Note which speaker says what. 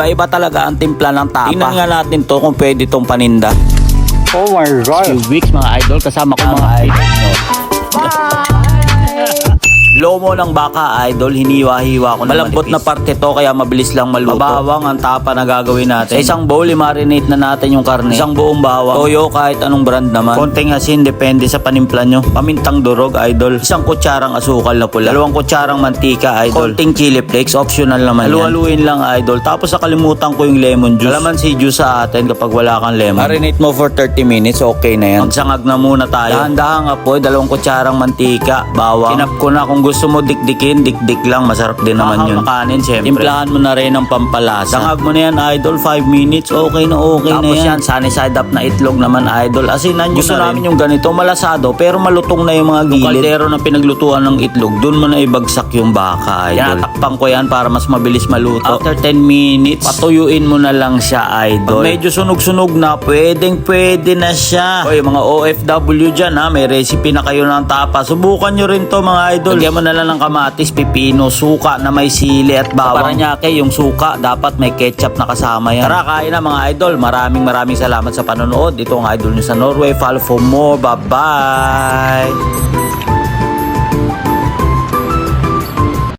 Speaker 1: Iba-iba talaga ang timpla ng tapa. Tingnan nga natin to kung pwede tong paninda.
Speaker 2: Oh my God.
Speaker 1: Few weeks mga idol, kasama ko mga idol. Lomo ng baka, idol, hiniwa-hiwa ko na malambot na parte to kaya mabilis lang maluto. Mabawang ang tapa na gagawin natin. Sa isang bowl, i-marinate na natin yung karne. Isang buong bawang. Toyo, kahit anong brand naman. Konting asin, depende sa panimpla nyo. Pamintang durog, idol. Isang kutsarang asukal na pula. 2 kutsarang mantika, idol. Konting chili flakes, optional naman yan. Halu-haluin lang, idol. Tapos nakalimutan ko yung lemon juice. Kalamansi juice sa atin kapag wala kang lemon. Marinate mo for 30 minutes, okay na yan. Magsangag na muna tayo. Dahan-dahan nga po, 2 kutsarang mantika, bawang. Kinap ko na, kung gusto mo dikdikin, dikdik lang. Masarap din naman yun. Makanin, syempre. Timplahan mo na rin ng pampalasa. Sangag mo na yan, idol. 5 minutes, okay na okay. Tapos na yan. Sunny side up na itlog naman, idol. Asinan nyo gusto na namin yung ganito, malasado, pero malutong na yung mga gilid. Yung kaldero na pinaglutuan ng itlog, dun mo na ibagsak yung baka, idol. Takpan ko yan para mas mabilis maluto. After 10 minutes, patuyuin mo na lang siya, idol. Pag medyo sunog-sunog na, pwede na siya. O, yung mga OFW dyan, ha, may recipe na kayo ng tapa. Subukan nyo rin to, mga idol. Lagyan mo na lang ng kamatis, pipino, suka na may sili at bawang. Paranaque, yung suka, dapat may ketchup na kasama yan. Tara, kain na mga idol. Maraming salamat sa panonood. Ito ang idol nyo sa Norway. Follow for more. Bye-bye!